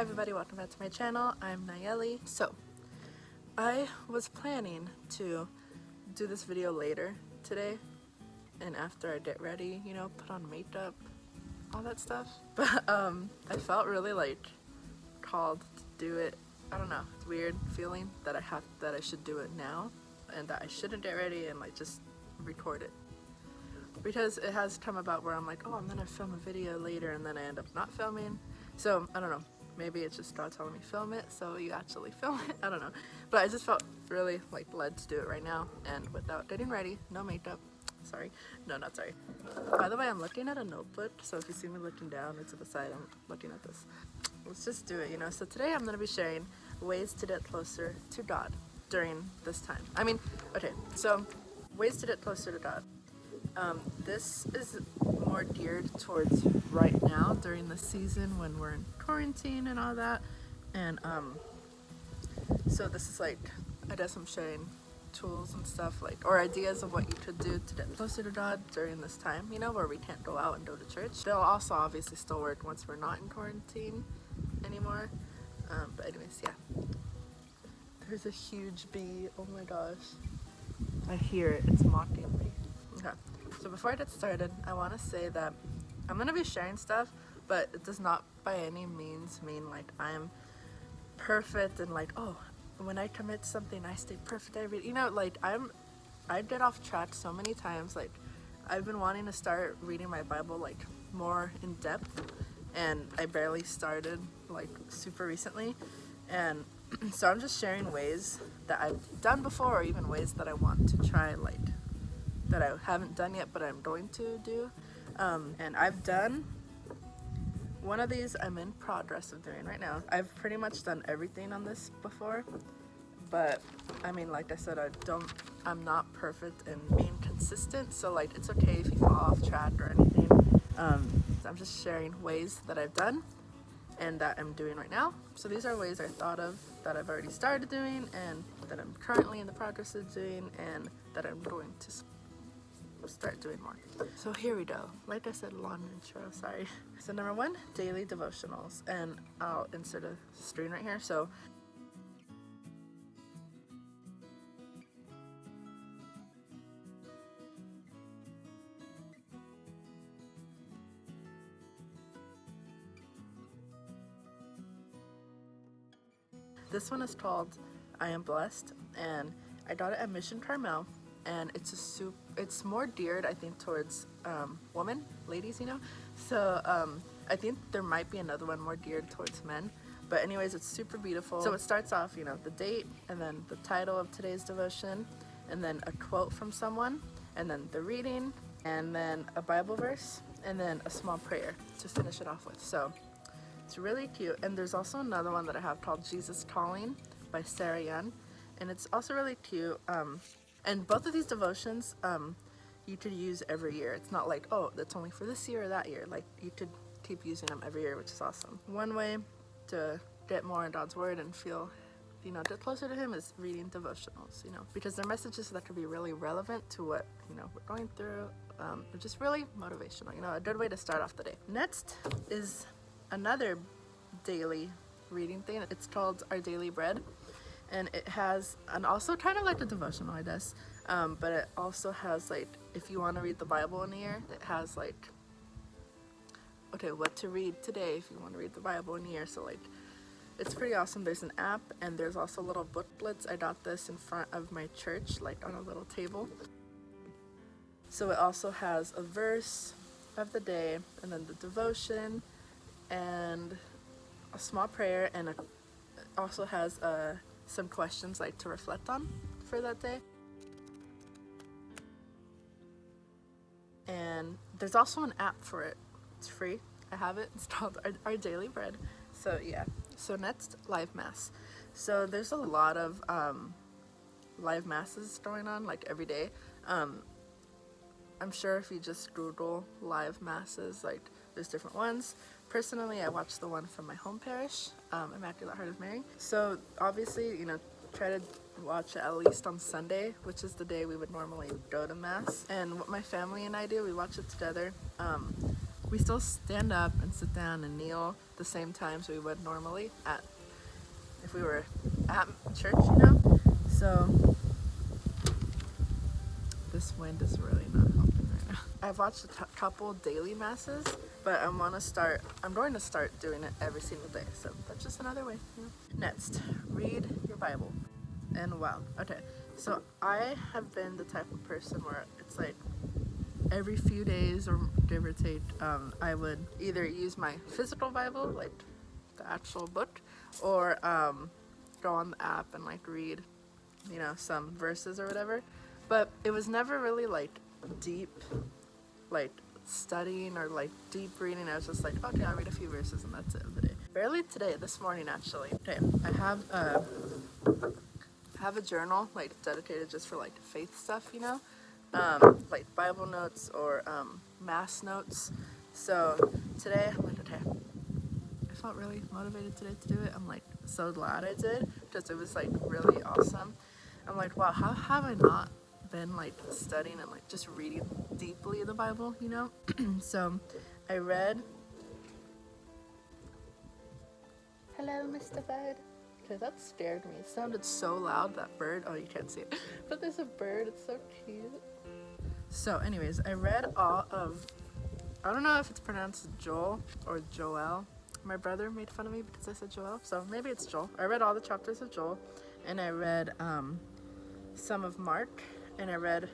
everybody, welcome back to my channel. I'm Nayeli. So, I was planning to do this video later today and after I get ready, you know, put on makeup, all that stuff. But I felt really like called to do it. I don't know, it's weird feeling that I should do it now and that I shouldn't get ready and like just record it. Because it has come about where I'm like, oh, I'm gonna film a video later and then I end up not filming. So I don't know, maybe it's just God telling me film it so you actually film it, I don't know. But I just felt really like led to do it right now and without getting ready, no makeup, sorry, no, not sorry. By the way, I'm looking at a notebook, so if you see me looking down or to the side, I'm looking at this. Let's just do it, you know. So today I'm gonna be sharing ways to get closer to God during this time. Okay, so ways to get closer to God. This is more geared towards right now during the season when we're in quarantine and all that, and so this is like, I guess I'm sharing tools and stuff like, or ideas of what you could do to get closer to God during this time, you know, where we can't go out and go to church. They'll also obviously still work once we're not in quarantine anymore, but anyways, yeah. There's a huge bee, oh my gosh, I hear it, it's mocking me. Okay. So before I get started, I want to say that I'm going to be sharing stuff, but it does not by any means mean like I'm perfect and like, oh, when I commit something, I stay perfect every, you know, like I get off track so many times. Like I've been wanting to start reading my Bible like more in depth, and I barely started like super recently, and so I'm just sharing ways that I've done before, or even ways that I want to try, like that I haven't done yet but I'm going to do, and I've done one of these. I'm in progress of doing right now. I've pretty much done everything on this before, but I mean, like I said, I'm not perfect in being consistent, so like it's okay if you fall off track or anything. So I'm just sharing ways that I've done and that I'm doing right now. So these are ways I thought of that I've already started doing and that I'm currently in the progress of doing and that I'm going to start doing more. So here we go. Like I said, long intro, sorry. So number one, daily devotionals, and I'll insert a screen right here. So this one is called I Am Blessed, and I got it at Mission Carmel, and it's more geared, I think, towards women, ladies, you know. So I think there might be another one more geared towards men, but anyways, it's super beautiful. So it starts off, you know, the date, and then the title of today's devotion, and then a quote from someone, and then the reading, and then a Bible verse, and then a small prayer to finish it off with. So it's really cute. And there's also another one that I have called Jesus Calling by Sarah Young, and it's also really cute. And both of these devotions you could use every year. It's not like, oh, that's only for this year or that year. Like you could keep using them every year, which is awesome. One way to get more in God's word and feel, you know, get closer to him is reading devotionals, you know, because they're messages that could be really relevant to what, you know, we're going through. They're just really motivational, you know, a good way to start off the day. Next is another daily reading thing. It's called Our Daily Bread, and it has, and also kind of like a devotional, I guess, but it also has like, if you want to read the Bible in a year, it has like, okay, what to read today if you want to read the Bible in a year. So like, it's pretty awesome. There's an app, and there's also little booklets. I got this in front of my church, like on a little table. So it also has a verse of the day, and then the devotion, and a small prayer, and it also has some questions like to reflect on for that day. And there's also an app for it. It's free. I have it. It's called Our Daily Bread. So yeah. So next, live mass. So there's a lot of live masses going on like every day. I'm sure if you just Google live masses, like there's different ones. Personally, I watched the one from my home parish, Immaculate Heart of Mary. So obviously, you know, try to watch it at least on Sunday, which is the day we would normally go to mass. And what my family and I do, we watch it together. we still stand up and sit down and kneel the same times we would normally if we were at church, you know. So this wind is really not helping right now. I've watched a couple daily masses, but I'm going to start doing it every single day. So that's just another way. You know? Next, read your Bible. And wow, okay. So I have been the type of person where it's like every few days or give or take, I would either use my physical Bible, like the actual book, or go on the app and like read, you know, some verses or whatever. But it was never really like deep, like studying or like deep reading. I was just like, okay, I'll read a few verses and that's it of the day. Barely today, this morning actually. Okay, I have a journal like dedicated just for like faith stuff, you know, like Bible notes or mass notes. So today I'm like, okay, I felt really motivated today to do it. I'm like so glad I did because it was like really awesome. I'm like, wow, how have I not been like studying and like just reading deeply the Bible, you know? So I read, hello Mr. Bird, because that scared me. It sounded so loud, that bird. Oh, you can't see it, but there's a bird. It's so cute. So anyways, I read all of, I don't know if it's pronounced Joel or Joel. My brother made fun of me because I said Joel, so maybe it's Joel. I read all the chapters of Joel, and I read some of Mark, and I read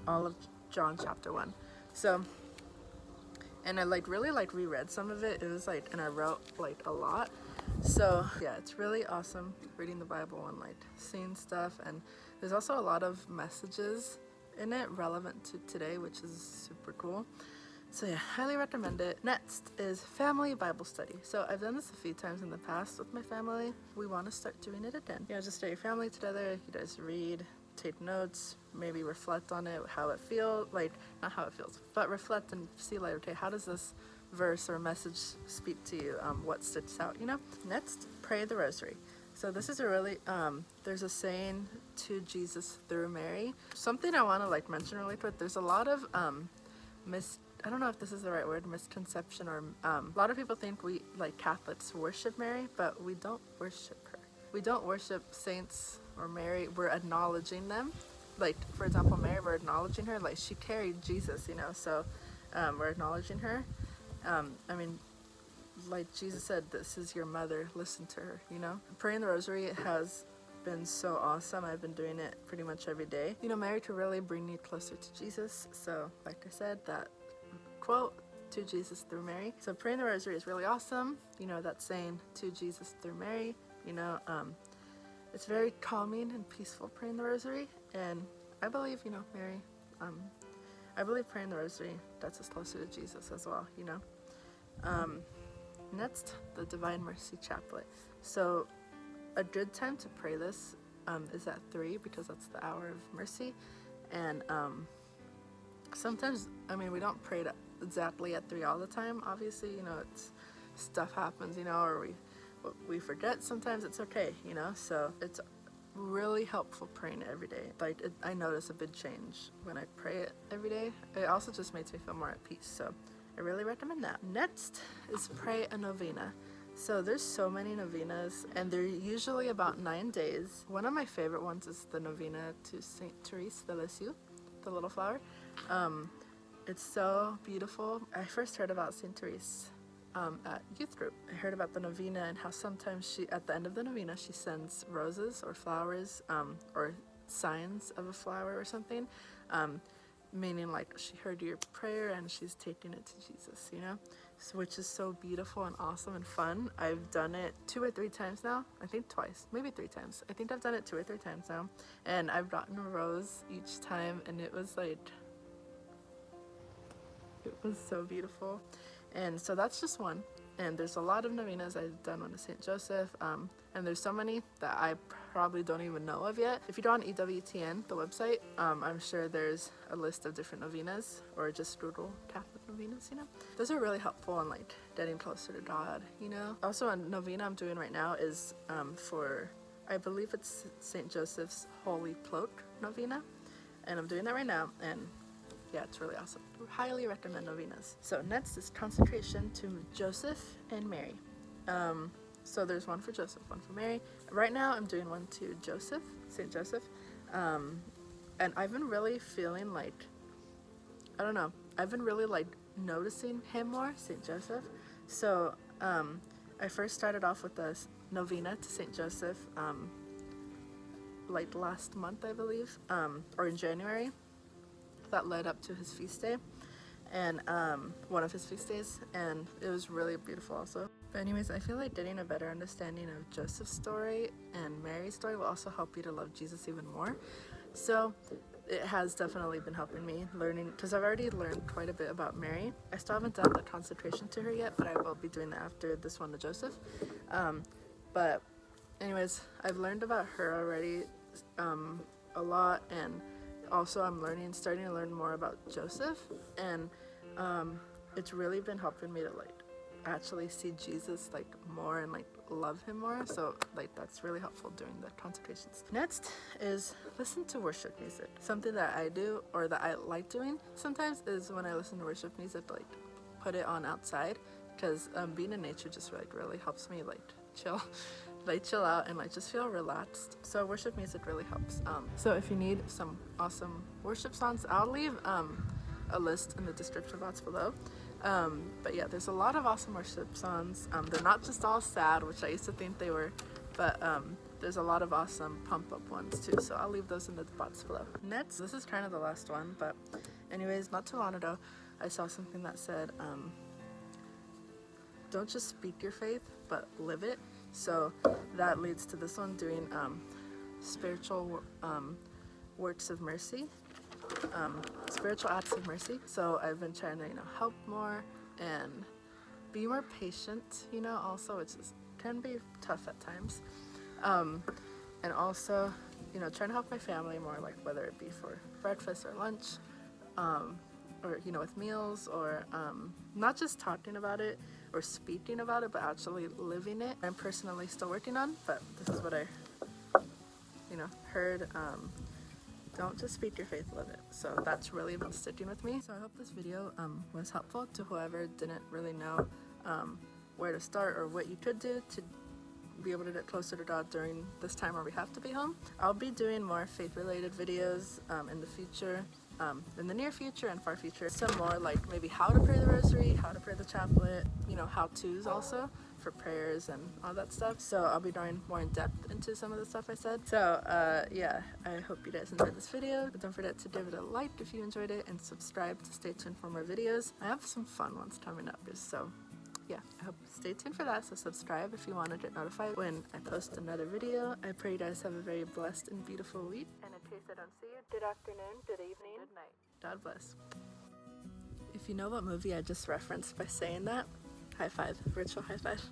all of John chapter 1. So, and I like really like reread some of it. It was like, and I wrote like a lot. So yeah, it's really awesome reading the Bible and like seeing stuff. And there's also a lot of messages in it relevant to today, which is super cool. So yeah, highly recommend it. Next is family Bible study. So I've done this a few times in the past with my family. We want to start doing it again. You know, just get your family together. You guys read, take notes, maybe reflect on it, how it feels, like not how it feels, but reflect and see like, okay, how does this verse or message speak to you? What sticks out, you know? Next, pray the rosary. So this is a really, there's a saying, to Jesus through Mary. Something I want to like mention really quick, there's a lot of I don't know if this is the right word, misconception, or a lot of people think we, like Catholics, worship Mary, but we don't worship her. We don't worship saints or Mary, we're acknowledging them. Like, for example, Mary, we're acknowledging her, like she carried Jesus, you know, so we're acknowledging her. I mean, like Jesus said, this is your mother, listen to her, you know. Praying the rosary has been so awesome. I've been doing it pretty much every day. You know, Mary could really bring you closer to Jesus, so like I said, that quote, to Jesus through Mary. So praying the rosary is really awesome. You know, that saying, to Jesus through Mary, you know, it's very calming and peaceful praying the rosary. And I believe, you know, Mary, I believe praying the rosary gets us closer to Jesus as well, you know. Next, the Divine Mercy Chaplet. So a good time to pray this is at 3 because that's the hour of mercy. And sometimes, I mean, we don't pray it exactly at 3 all the time. Obviously, you know, it's stuff happens, you know, or we forget. Sometimes it's okay, you know. So it's really helpful praying it every day. Like I notice a big change when I pray it every day. It also just makes me feel more at peace. So I really recommend that. Next is pray a novena. So there's so many novenas, and they're usually about 9 days. One of my favorite ones is the novena to Saint Therese de Lisieux, the little flower. It's so beautiful. I first heard about Saint Therese at youth group. I heard about the novena and how sometimes she, at the end of the novena, she sends roses or flowers or signs of a flower or something, meaning like she heard your prayer and she's taking it to Jesus, you know, so, which is so beautiful and awesome and fun. I've done it 2 or 3 times now. I think twice, maybe 3 times. I think I've done it 2 or 3 times now, and I've gotten a rose each time, and it was like, it was so beautiful. And so that's just one. And there's a lot of novenas. I've done one to St. Joseph, and there's so many that I probably don't even know of yet. If you go on EWTN, the website, I'm sure there's a list of different novenas, or just Google Catholic novenas, you know. Those are really helpful in like getting closer to God, you know. Also, a novena I'm doing right now is for, I believe it's St. Joseph's Holy Cloak novena, and I'm doing that right now, and yeah, it's really awesome. highly recommend novenas. So next is consecration to Joseph and Mary. So there's one for Joseph, one for Mary. Right now I'm doing one to Joseph, St. Joseph. And I've been really feeling like, I don't know, I've been really like noticing him more, St. Joseph. So I first started off with a novena to St. Joseph like last month, I believe, or in January. That led up to his feast day, and one of his feast days, and it was really beautiful also. But anyways, I feel like getting a better understanding of Joseph's story and Mary's story will also help you to love Jesus even more. So it has definitely been helping me learning, because I've already learned quite a bit about Mary. I still haven't done the consecration to her yet, but I will be doing that after this one to Joseph. But anyways, I've learned about her already a lot, and also I'm starting to learn more about Joseph, and it's really been helping me to like actually see Jesus like more and like love him more. So like that's really helpful during the consecrations. Next is listen to worship music. Something that I do, or that I like doing sometimes, is when I listen to worship music, like put it on outside, because being in nature just like really helps me like chill. Like chill out and like just feel relaxed. So worship music really helps. So if you need some awesome worship songs, I'll leave a list in the description box below. But yeah, there's a lot of awesome worship songs. They're not just all sad, which I used to think they were, but there's a lot of awesome pump up ones too. So I'll leave those in the box below. Next, this is kind of the last one, but anyways, not too long ago, I saw something that said, don't just speak your faith, but live it. So that leads to this one, doing spiritual works of mercy, spiritual acts of mercy. So I've been trying to, help more and be more patient, also, which can be tough at times. And also, trying to help my family more, like whether it be for breakfast or lunch, or, with meals, or not just talking about it or speaking about it, but actually living it. I'm personally still working on, but this is what I, heard. Don't just speak your faith, live it. So that's really been sticking with me. So I hope this video was helpful to whoever didn't really know where to start or what you could do to be able to get closer to God during this time where we have to be home. I'll be doing more faith-related videos in the future, in the near future and far future. Some more like maybe how to pray the rosary, how to pray the chaplet, how-tos also for prayers and all that stuff. So I'll be going more in depth into some of the stuff I said. So yeah, I hope you guys enjoyed this video. But don't forget to give it a like if you enjoyed it, and subscribe to stay tuned for more videos. I have some fun ones coming up, so yeah, I hope stay tuned for that. So subscribe if you want to get notified when I post another video. I pray you guys have a very blessed and beautiful week. And in case I don't see you, good afternoon, good evening, good night. God bless. If you know what movie I just referenced by saying that, high five, virtual high five.